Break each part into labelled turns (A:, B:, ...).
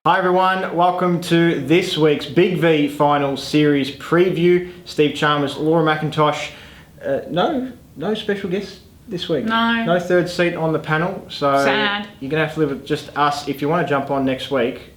A: Hi everyone, welcome to this week's Big V Finals Series preview. Steve Chalmers, Laura McIntosh. No special guests this week. No third seat on the panel. So
B: sad.
A: You're going to have to live with just us. If you want to jump on next week,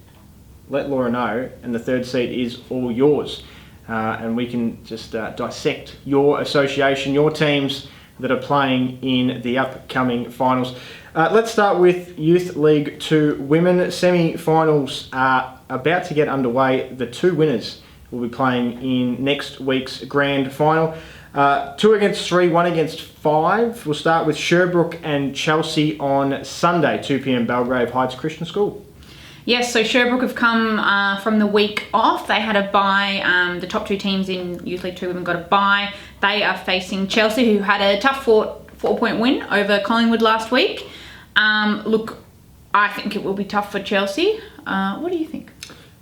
A: let Laura know, and the third seat is all yours. And we can just dissect your association, your teams that are playing in the upcoming finals. Let's start with Youth League 2 Women. Semi-finals are about to get underway. The two winners will be playing in next week's grand final. 2 against 3, 1 against 5. We'll start with Sherbrooke and Chelsea on Sunday, 2 p.m. Belgrave Heights Christian School.
B: Yes, so Sherbrooke have come from the week off. They had a bye. The top 2 teams in Youth League 2 Women got a bye. They are facing Chelsea, who had a tough four-point win over Collingwood last week. Look, I think it will be tough for Chelsea. What do you think?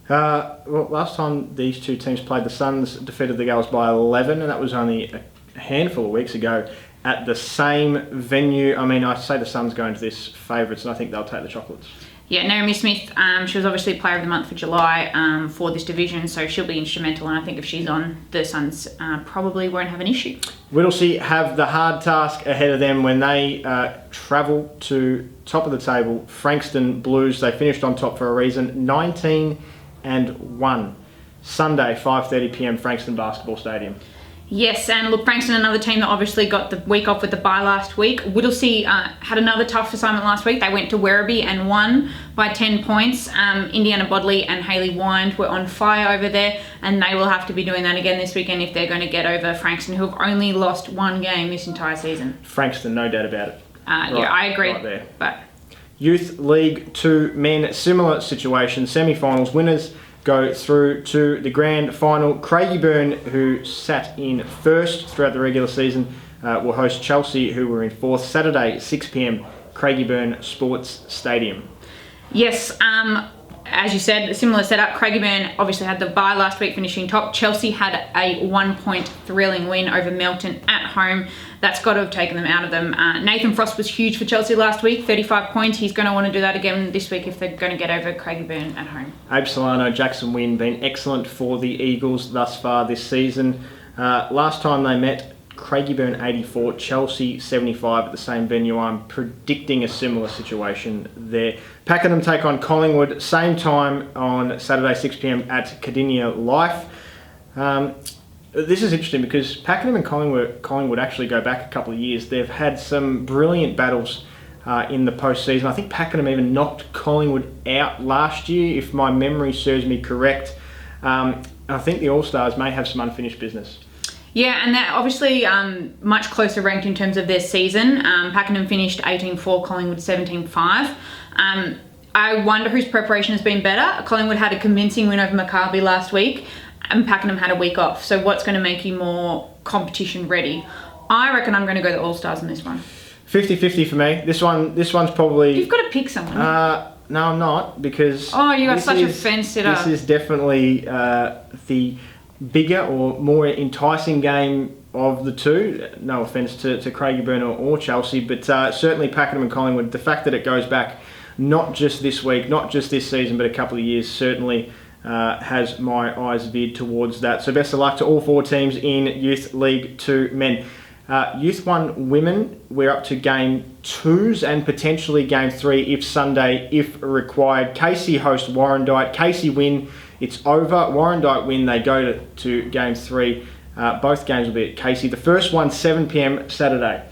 A: Well, last time these two teams played, the Suns defeated the Girls by 11, and that was only a handful of weeks ago at the same venue. I mean, I say the Suns go into this favourites, and I think they'll take the chocolates.
B: Yeah, Naomi Smith, she was obviously Player of the Month for July for this division, so she'll be instrumental, and I think if she's on, the Suns probably won't have an issue.
A: Whittlesea have the hard task ahead of them when they travel to top of the table, Frankston Blues. They finished on top for a reason, 19-1. Sunday, 5:30 p.m, Frankston Basketball Stadium.
B: Yes, and look, Frankston, another team that obviously got the week off with the bye last week. Whittlesea had another tough assignment last week. They went to Werribee and won by 10 points. Indiana Bodley and Hayley Wind were on fire over there, and they will have to be doing that again this weekend if they're going to get over Frankston, who have only lost 1 game this entire season.
A: Frankston, no doubt about it.
B: Yeah, I agree.
A: Right there.
B: But
A: Youth League 2 Men, similar situation. Semi-finals winners go through to the grand final. Craigieburn, who sat in first throughout the regular season, will host Chelsea, who were in fourth. Saturday, 6 p.m, Craigieburn Sports Stadium.
B: yes, as you said, a similar setup. Craigieburn obviously had the bye last week, finishing top. Chelsea had a 1-point thrilling win over Melton at home. That's got to have taken them out of them. Nathan Frost was huge for Chelsea last week, 35 points. He's going to want to do that again this week if they're going to get over Craigieburn at home.
A: Abe Solano, Jackson Wynn, been excellent for the Eagles thus far this season. Last time they met, Craigieburn 84, Chelsea 75 at the same venue. I'm predicting a similar situation there. Pakenham take on Collingwood, same time on Saturday, 6 p.m. at Cardinia Life. This is interesting because Pakenham and Collingwood actually go back a couple of years. They've had some brilliant battles in the postseason. I think Pakenham even knocked Collingwood out last year, if my memory serves me correct. I think the All-Stars may have some unfinished business.
B: Yeah, and they're obviously much closer ranked in terms of their season. Pakenham finished 18-4, Collingwood 17-5. I wonder whose preparation has been better. Collingwood had a convincing win over Maccabi last week, and Pakenham had a week off. So what's going to make you more competition ready? I reckon I'm going to go the All-Stars on this one.
A: 50-50 for me. This one's probably...
B: You've got to pick someone.
A: No, I'm not, because...
B: Oh, you have such a fence sitter.
A: This is definitely the bigger or more enticing game of the two. No offence to Craigieburn or Chelsea, but certainly Pakenham and Collingwood. The fact that it goes back not just this week, not just this season, but a couple of years certainly has my eyes veered towards that. So best of luck to all 4 teams in Youth League 2 Men. Youth 1 Women, we're up to game 2s and potentially game 3 if Sunday, if required. Casey host Warrandyte. Casey win, it's over. Warrandyte win, they go to game 3. Both games will be at Casey. The first one, 7 p.m. Saturday.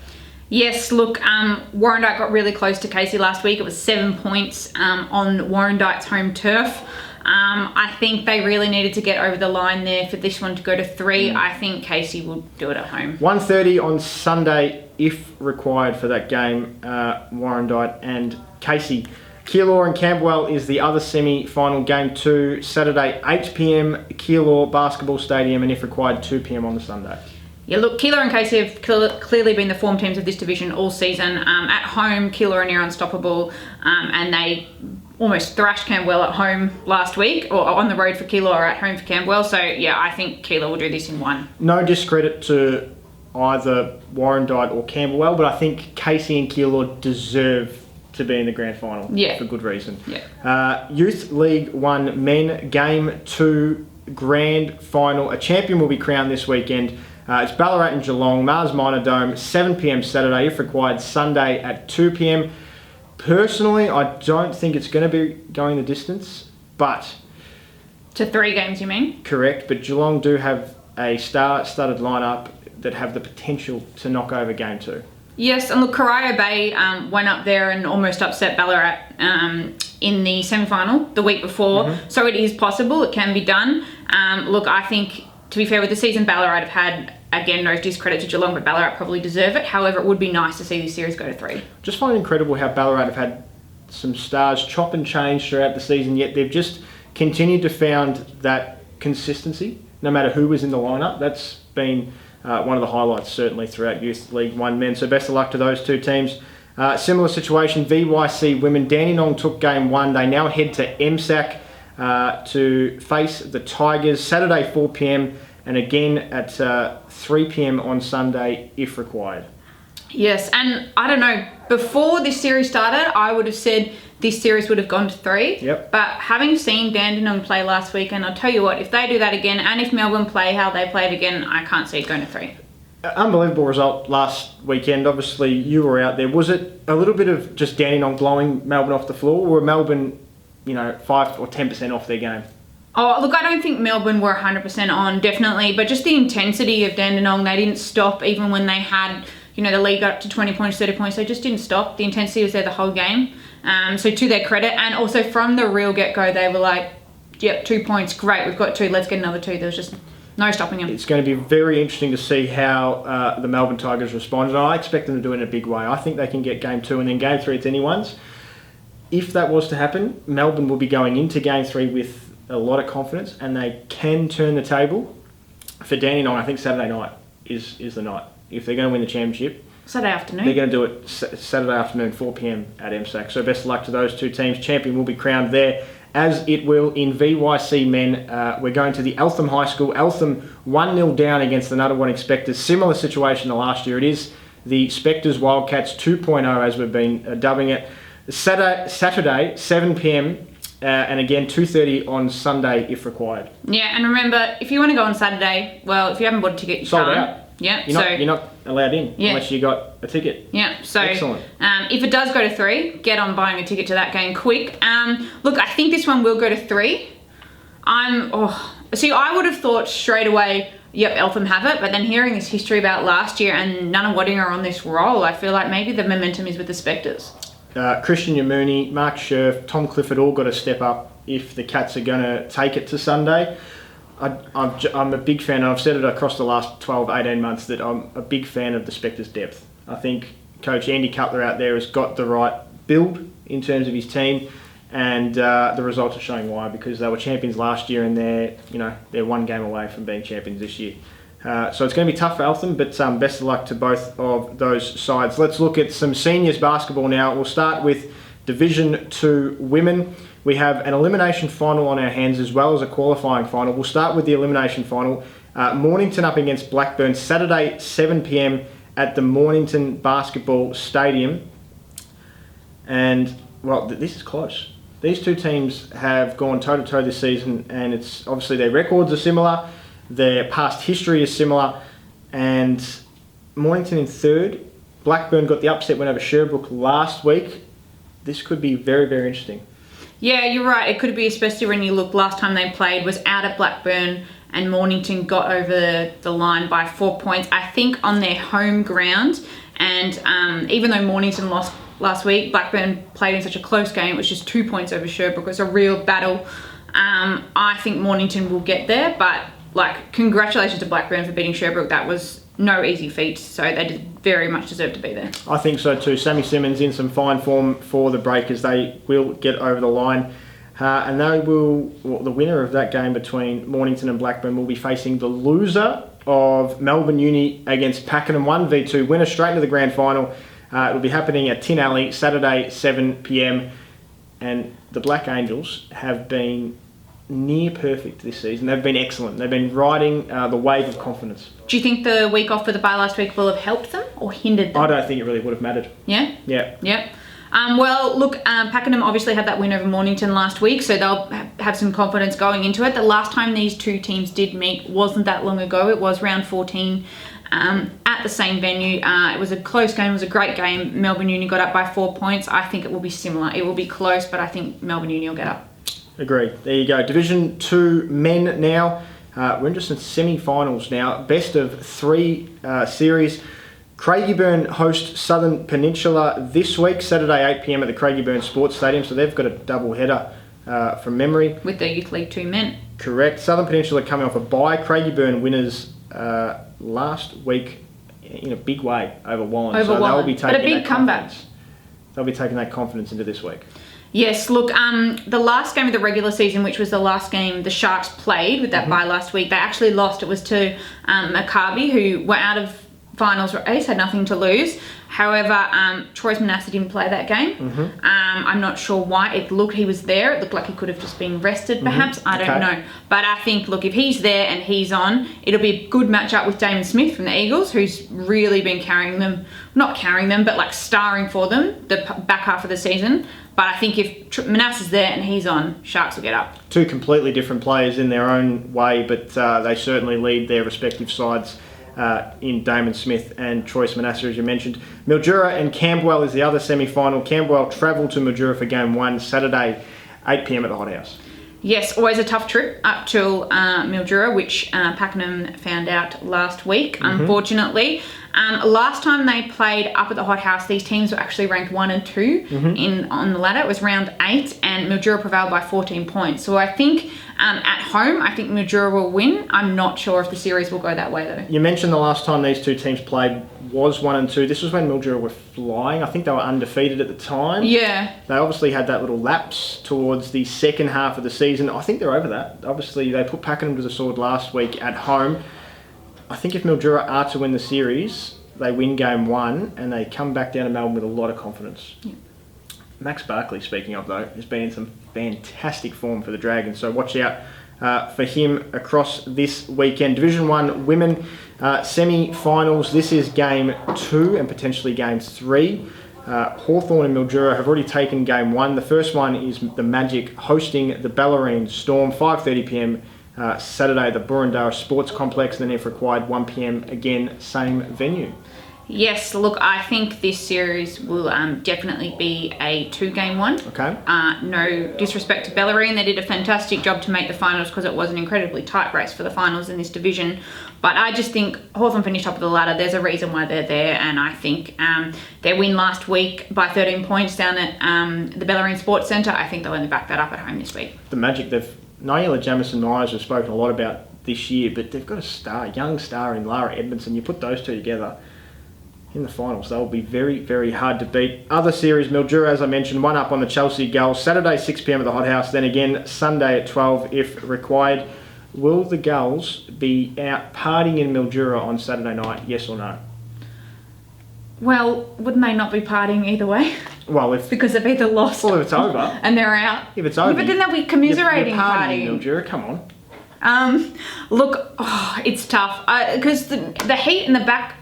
B: Yes, look, Warrandyte got really close to Casey last week. It was 7 points on Warrandyte's home turf. I think they really needed to get over the line there for this one to go to 3. I think Casey will do it at home.
A: 1:30 on Sunday, if required for that game, Warrandyte and Casey. Keilor and Camberwell is the other semi-final, game 2, Saturday, 8 p.m, Keilor Basketball Stadium, and if required, 2 p.m. on the Sunday.
B: Yeah, look, Keilor and Casey have clearly been the form teams of this division all season. At home, Keilor are near unstoppable, and they almost thrashed Camberwell at home last week, or on the road for Keilor or at home for Camberwell. So, yeah, I think Keilor will do this in 1.
A: No discredit to either Warrandyte or Camberwell, but I think Casey and Keilor deserve to be in the grand final.
B: Yeah.
A: For good reason.
B: Yeah.
A: Youth League 1 Men Game 2 Grand Final. A champion will be crowned this weekend. It's Ballarat and Geelong, Mars Minor Dome, 7 p.m. Saturday, if required, Sunday at 2 p.m. Personally, I don't think it's going to be going the distance, but...
B: To 3 games, you mean?
A: Correct, but Geelong do have a star-studded lineup that have the potential to knock over Game 2.
B: Yes, and look, Corio Bay went up there and almost upset Ballarat in the semi-final the week before, so it is possible, it can be done. Look, I think, to be fair, with the season Ballarat have had, again, no discredit to Geelong, but Ballarat probably deserve it. However, it would be nice to see this series go to 3.
A: Just find it incredible how Ballarat have had some stars chop and change throughout the season, yet they've just continued to found that consistency, no matter who was in the lineup. That's been one of the highlights, certainly, throughout Youth League 1 Men. So best of luck to those two teams. Similar situation, VYC Women. Dandenong took Game 1. They now head to MSAC to face the Tigers, Saturday 4 p.m, and again at 3 p.m. on Sunday, if required.
B: Yes, and I don't know, before this series started, I would have said this series would have gone to 3.
A: Yep.
B: But having seen Dandenong play last weekend, I'll tell you what, if they do that again, and if Melbourne play how they played again, I can't see it going to 3.
A: Unbelievable result last weekend. Obviously, you were out there. Was it a little bit of just Dandenong blowing Melbourne off the floor, or were Melbourne, 5 or 10% off their game?
B: Oh, look, I don't think Melbourne were 100% on, definitely, but just the intensity of Dandenong, they didn't stop even when they had... the lead got up to 20 points, 30 points. They just didn't stop. The intensity was there the whole game. So to their credit, and also from the real get-go, they were like, yep, 2 points, great, we've got 2, let's get another 2. There was just no stopping them.
A: It's going to be very interesting to see how the Melbourne Tigers respond, and I expect them to do it in a big way. I think they can get Game 2, and then Game 3, it's anyone's. If that was to happen, Melbourne will be going into Game 3 with a lot of confidence, and they can turn the table. For Dandenong, I think Saturday night is the night. If they're going to win the championship,
B: Saturday afternoon.
A: They're going to do it Saturday afternoon, 4 p.m. at MSAC. So best of luck to those two teams. Champion will be crowned there, as it will in VYC Men. We're going to the Eltham High School. Eltham 1-0 down against the Nunawading Spectres. Similar situation to last year. It is the Spectres Wildcats 2.0, as we've been dubbing it. Saturday 7 p.m. And again, 2:30 on Sunday if required.
B: Yeah, and remember, if you want to go on Saturday, well, if you haven't bought a ticket, you
A: Sold
B: can't.
A: out.
B: Yeah,
A: you're not allowed in unless you got a ticket.
B: Yeah, so
A: excellent.
B: If it does go to 3, get on buying a ticket to that game quick. Look, I think this one will go to 3. I would have thought straight away, yep, Eltham have it, but then hearing this history about last year and Nunawading are on this roll, I feel like maybe the momentum is with the Spectres.
A: Christian Yamuni, Mark Scherf, Tom Clifford all got to step up if the Cats are going to take it to Sunday. I'm a big fan, and I've said it across the last 12, 18 months, that I'm a big fan of the Spectres' depth. I think Coach Andy Cutler out there has got the right build in terms of his team, and the results are showing why, because they were champions last year and they're one game away from being champions this year. So it's going to be tough for Eltham, but best of luck to both of those sides. Let's look at some seniors basketball now. We'll start with Division 2 Women. We have an elimination final on our hands as well as a qualifying final. We'll start with the elimination final. Mornington up against Blackburn, Saturday 7 p.m. at the Mornington Basketball Stadium. And, well, this is close. These two teams have gone toe-to-toe this season, and it's obviously their records are similar, their past history is similar, and Mornington in third. Blackburn got the upset win over Sherbrooke last week. This could be very, very interesting.
B: Yeah, you're right. It could be, especially when you look, last time they played was out at Blackburn and Mornington got over the line by 4 points, I think on their home ground. And even though Mornington lost last week, Blackburn played in such a close game. It was just 2 points over Sherbrooke. It was a real battle. I think Mornington will get there, but congratulations to Blackburn for beating Sherbrooke. That was no easy feat, so they did very much deserve to be there.
A: I think so too. Sammy Simmons in some fine form for the Breakers. They will get over the line. And the winner of that game between Mornington and Blackburn will be facing the loser of Melbourne Uni against Pakenham 1v2 winner straight into the grand final. It will be happening at Tin Alley, Saturday 7 p.m. And the Black Angels have been near perfect this season. They've been excellent. They've been riding the wave of confidence.
B: Do you think the week off for the bye last week will have helped them or hindered them?
A: I don't think it really would have mattered.
B: Yeah?
A: Yeah.
B: Yep. Well, look, Pakenham obviously had that win over Mornington last week, so they'll have some confidence going into it. The last time these two teams did meet wasn't that long ago. It was round 14 at the same venue. It was a close game. It was a great game. Melbourne Uni got up by 4 points. I think it will be similar. It will be close, but I think Melbourne Uni will get up.
A: Agreed. There you go. Division 2 men now. We're in just in semi-finals now. Best of 3 series. Craigieburn host Southern Peninsula this week, Saturday 8 p.m. at the Craigieburn Sports Stadium. So they've got a double header from memory.
B: With the Youth League 2 men.
A: Correct. Southern Peninsula coming off a bye. Craigieburn winners last week in a big way over Wallen.
B: Over Wallen.
A: They'll be taking
B: but a big comeback.
A: They'll be taking that confidence into this week.
B: Yes, look, the last game of the regular season, which was the last game the Sharks played with that bye last week, they actually lost. It was to Maccabi, who were out of finals race, had nothing to lose. However, Troyes Manasseh didn't play that game. I'm not sure why. He was there. It looked like he could have just been rested, perhaps. I don't know. But I think, look, if he's there and he's on, it'll be a good matchup with Damon Smith from the Eagles, who's really been not carrying them, but like starring for them the back half of the season. But I think if Manasseh's there and he's on, Sharks will get up.
A: Two completely different players in their own way, but they certainly lead their respective sides in Damon Smith and Troyes Manasseh, as you mentioned. Mildura and Camberwell is the other semi-final. Camberwell travel to Mildura for game 1, Saturday, 8 p.m. at the Hot House.
B: Yes, always a tough trip up to Mildura, which Pakenham found out last week, unfortunately. Last time they played up at the Hot House, these teams were actually ranked 1 and 2 on the ladder. It was round 8, and Mildura prevailed by 14 points. So I think at home, I think Mildura will win. I'm not sure if the series will go that way, though.
A: You mentioned the last time these two teams played was 1 and 2. This was when Mildura were flying. I think they were undefeated at the time.
B: Yeah.
A: They obviously had that little lapse towards the second half of the season. I think they're over that. Obviously, they put Pakenham to the sword last week at home. I think if Mildura are to win the series, they win game 1 and they come back down to Melbourne with a lot of confidence. Yeah. Max Barkley, speaking of though, has been in some fantastic form for the Dragons, so watch out for him across this weekend. Division 1 women semi-finals. This is game 2 and potentially game 3. Hawthorn and Mildura have already taken game 1. The first one is the Magic hosting the Bellarine Storm, 5:30 p.m. Saturday at the Burundara Sports Complex, and then if required 1 p.m. again, same venue.
B: Yes, look, I think this series will definitely be a 2-game one.
A: Okay.
B: No disrespect to Bellarine, they did a fantastic job to make the finals because it was an incredibly tight race for the finals in this division. But I just think Hawthorn finished top of the ladder. There's a reason why they're there, and I think their win last week by 13 points down at the Bellarine Sports Centre, I think they'll only back that up at home this week.
A: The Magic, Nyla Jamison-Myers have spoken a lot about this year, but they've got a young star in Lara Edmondson. You put those two together in the finals, they will be very, very hard to beat. Other series, Mildura, as I mentioned, 1 up on the Chelsea Gulls, Saturday 6 p.m. at the Hot House, then again Sunday at 12 if required. Will the Gulls be out partying in Mildura on Saturday night, yes or no?
B: Well, wouldn't they not be partying either way?
A: Well, if
B: because they've either lost
A: if it's over
B: and they're out.
A: If it's over,
B: yeah, but then they'll be commiserating,
A: you're partying in Mildura. Come
B: on. Look, it's tough because the Heat in the back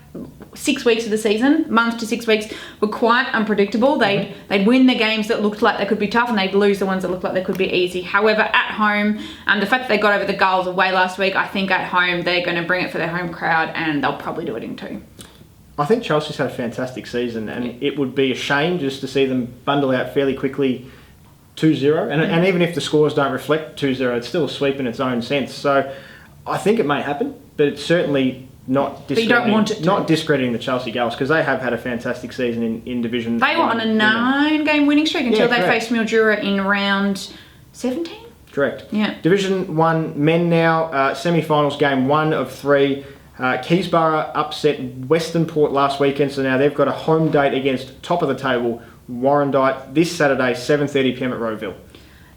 B: 6 weeks of the season, month to 6 weeks, were quite unpredictable. They'd win the games that looked like they could be tough, and they'd lose the ones that looked like they could be easy. However, at home, the fact that they got over the Gulls away last week, I think at home they're going to bring it for their home crowd, and they'll probably do it in 2.
A: I think Chelsea's had a fantastic season, and it would be a shame just to see them bundle out fairly quickly 2-0. And even if the scores don't reflect 2-0, it's still a sweep in its own sense. So I think it may happen, but it's certainly not discrediting the Chelsea Gulls, because they have had a fantastic season in Division.
B: They were on a 9-game winning streak until they faced Mildura in round 17.
A: Correct.
B: Yeah.
A: Division 1 men now, semi-finals, game 1 of 3. Keysborough upset Western Port last weekend, so now they've got a home date against top of the table Warrandyte this Saturday, 7:30 p.m. at Rowville.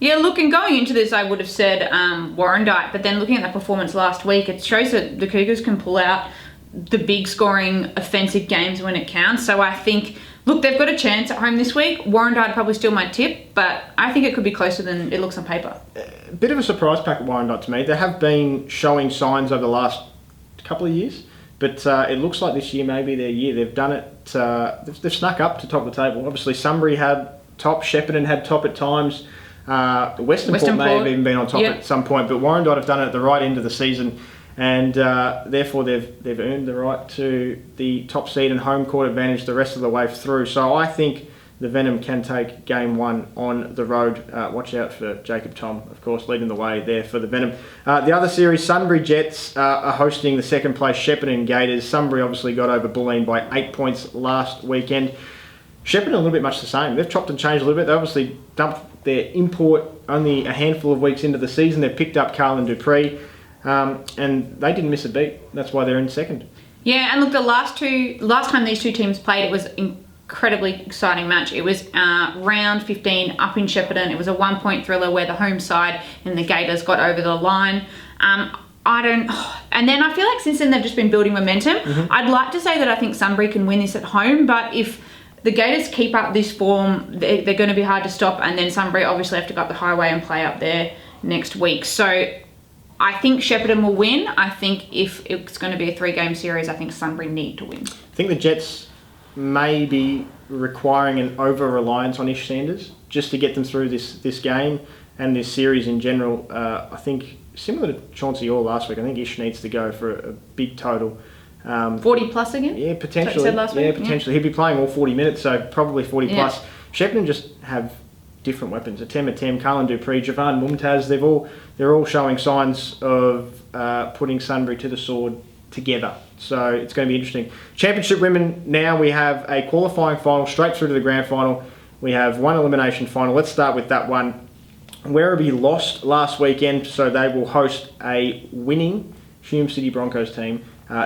B: Yeah, looking going into this, I would have said Warrandyte, but then looking at the performance last week, it shows that the Cougars can pull out the big scoring offensive games when it counts. So I think, look, they've got a chance at home this week. Warrandyte probably still my tip, but I think it could be closer than it looks on paper.
A: A bit of a surprise pack at Warrandyte to me. They have been showing signs over the last couple of years, but it looks like this year may be their year. They've done it they've snuck up to top of the table. Obviously, Sunbury had top, Shepparton had top at times. Western Port may have even been on top at some point, but Warrandyte have done it at the right end of the season, and therefore they've earned the right to the top seed and home court advantage the rest of the way through. So I think the Venom can take game one on the road. Watch out for Jacob Tom, of course, leading the way there for the Venom. The other series, Sunbury Jets are hosting the second place Shepparton Gators. Sunbury obviously got over Bulleen by 8 points last weekend. Shepparton a little bit much the same. They've chopped and changed a little bit. They obviously dumped their import only a handful of weeks into the season. They've picked up Carlin Dupree, and they didn't miss a beat. That's why they're in second.
B: Yeah, and look, the last time these two teams played, it was incredibly exciting match. It was round 15 up in Shepparton. It was a 1-point thriller where the home side and the Gators got over the line. And then I feel like since then they've just been building momentum. Mm-hmm. I'd like to say that I think Sunbury can win this at home, but if the Gators keep up this form, they're going to be hard to stop, and then Sunbury obviously have to go up the highway and play up there next week. So I think Shepparton will win. I think if it's going to be a 3-game series, I think Sunbury need to win.
A: I think the Jets may be requiring an over-reliance on Ish Sanders just to get them through this game and this series in general. I think, similar to Chauncey Orr last week, I think Ish needs to go for a big total.
B: 40 plus again?
A: Yeah, potentially.
B: Last week?
A: Yeah, potentially. He'd be playing all 40 minutes, so probably 40 plus. Shepparton just have different weapons. Atem, Carlin Dupree, Javan Mumtaz, they're all showing signs of putting Sunbury to the sword together. So it's going to be interesting. Championship women, now we have a qualifying final straight through to the grand final. We have one elimination final. Let's start with that one. Werribee lost last weekend, so they will host a winning Hume City Broncos team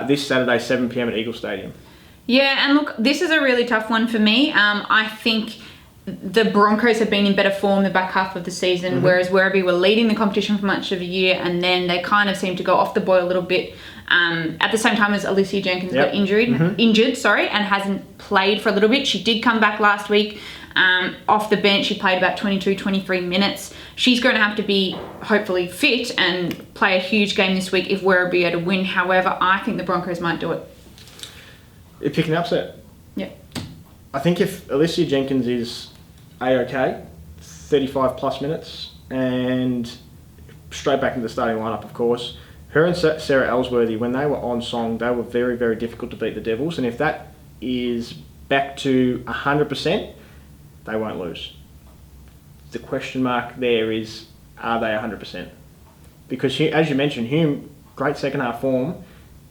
A: this Saturday, 7 p.m. at Eagle Stadium.
B: Yeah, and look, this is a really tough one for me. I think the Broncos have been in better form the back half of the season, whereas Werribee were leading the competition for much of the year, and then they kind of seemed to go off the boil a little bit. At the same time as Alicia Jenkins got injured, and hasn't played for a little bit. She did come back last week off the bench. She played about 23 minutes. She's going to have to be hopefully fit and play a huge game this week if Werribee are to win. However, I think the Broncos might do it.
A: You're picking an upset.
B: Yeah.
A: I think if Alicia Jenkins is A-OK, 35 plus minutes, and straight back into the starting lineup, of course, her and Sarah Ellsworthy, when they were on song, they were very, very difficult to beat the Devils. And if that is back to 100%, they won't lose. The question mark there is, are they 100%? Because, as you mentioned, Hume, great second half form.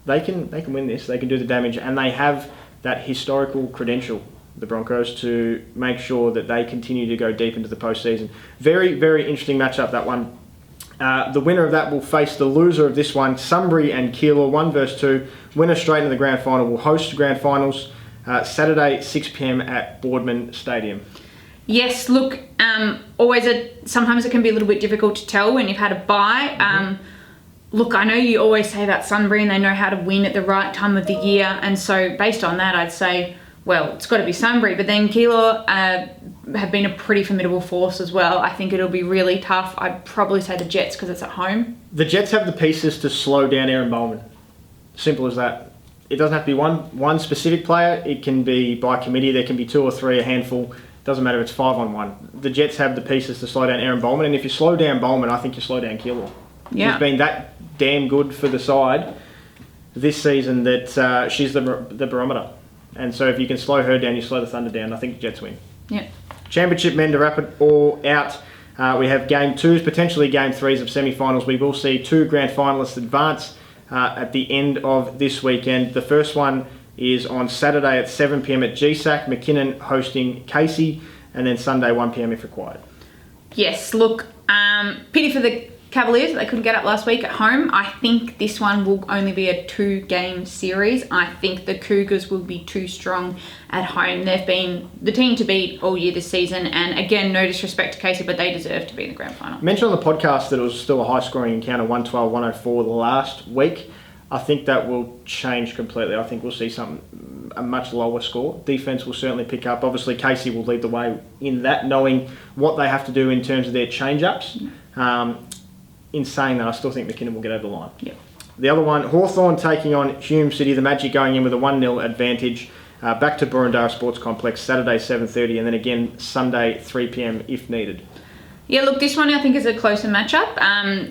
A: They can win this. They can do the damage, and they have that historical credential, the Broncos, to make sure that they continue to go deep into the postseason. Very, very interesting matchup, that one. The winner of that will face the loser of this one, Sunbury and Keilor, 1 versus 2. Winner straight into the grand final will host the grand finals Saturday, 6 p.m. at Boardman Stadium. Yes, look,
B: sometimes it can be a little bit difficult to tell when you've had a bye. Look, I know you always say about Sunbury and they know how to win at the right time of the year, and so based on that, I'd say, well, it's got to be Sunbury. But then Keilor have been a pretty formidable force as well. I think it'll be really tough. I'd probably say the Jets because it's at home.
A: The Jets have the pieces to slow down Erin Bowman. Simple as that. It doesn't have to be one specific player. It can be by committee. There can be 2 or 3, a handful. Doesn't matter if it's 5-on-1. The Jets have the pieces to slow down Erin Bowman, and if you slow down Bowman, I think you slow down Keilor.
B: Yeah.
A: She's been that damn good for the side this season that she's the barometer. And so if you can slow her down, you slow the Thunder down. I think the Jets win.
B: Yeah.
A: Championship men to wrap it all out. We have game 2s, potentially game 3s of semi-finals. We will see 2 grand finalists advance at the end of this weekend. The first one is on Saturday at 7 p.m. at GSAC, McKinnon hosting Casey, and then Sunday 1 p.m. if required.
B: Yes, look, pity for the Cavaliers, they couldn't get up last week at home. I think this one will only be a 2-game series. I think the Cougars will be too strong at home. They've been the team to beat all year this season, and again, no disrespect to Casey, but they deserve to be in the grand final.
A: I mentioned on the podcast that it was still a high-scoring encounter, 112-104 last week. I think that will change completely. I think we'll see a much lower score. Defence will certainly pick up. Obviously, Casey will lead the way in that, knowing what they have to do in terms of their change-ups. In saying that, I still think McKinnon will get over the line.
B: Yeah.
A: The other one, Hawthorn taking on Hume City. The Magic going in with a 1-0 advantage. Back to Burundara Sports Complex, Saturday 7:30, and then again Sunday 3 p.m. if needed.
B: Yeah, look, this one I think is a closer matchup.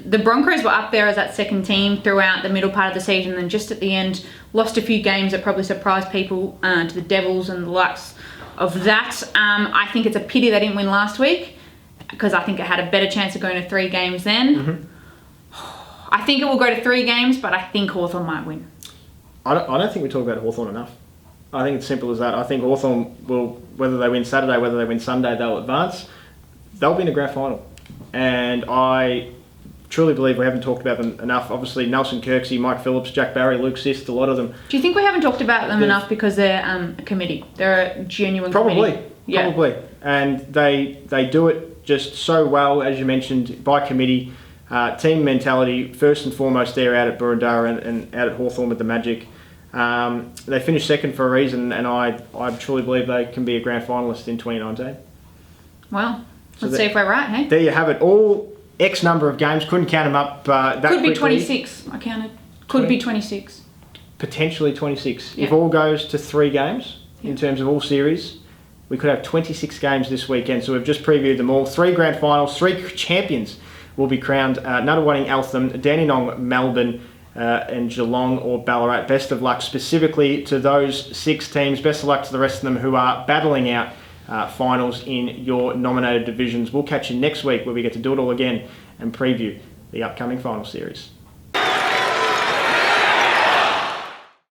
B: The Broncos were up there as that second team throughout the middle part of the season, and just at the end lost a few games that probably surprised people to the Devils and the likes of that. I think it's a pity they didn't win last week, because I think it had a better chance of going to 3 games then. Mm-hmm. I think it will go to 3 games, but I think Hawthorn might win.
A: I don't think we talk about Hawthorn enough. I think it's simple as that. I think Hawthorn will, whether they win Saturday, whether they win Sunday, they'll advance. They'll be in a grand final. And I truly believe we haven't talked about them enough. Obviously, Nelson Kirksey, Mike Phillips, Jack Barry, Luke Sist, a lot of them.
B: Do you think we haven't talked about them enough because they're a committee? They're a genuine committee.
A: Probably. And they do it just so well, as you mentioned, by committee. Team mentality, first and foremost, there out at Burundara and out at Hawthorn with the Magic. They finished second for a reason, and I truly believe they can be a grand finalist in 2019.
B: Well, let's see if we're right, hey?
A: There you have it. All X number of games. Couldn't count them up that
B: Could be
A: quickly.
B: 26. I counted. Could be 26.
A: Potentially 26.
B: Yeah.
A: If all goes to 3 games in terms of all series, we could have 26 games this weekend. So we've just previewed them all. 3 grand finals, 3 champions will be crowned. Nunawading, Eltham, Dandenong, Melbourne, and Geelong or Ballarat. Best of luck specifically to those 6 teams. Best of luck to the rest of them who are battling out finals in your nominated divisions. We'll catch you next week where we get to do it all again and preview the upcoming final series.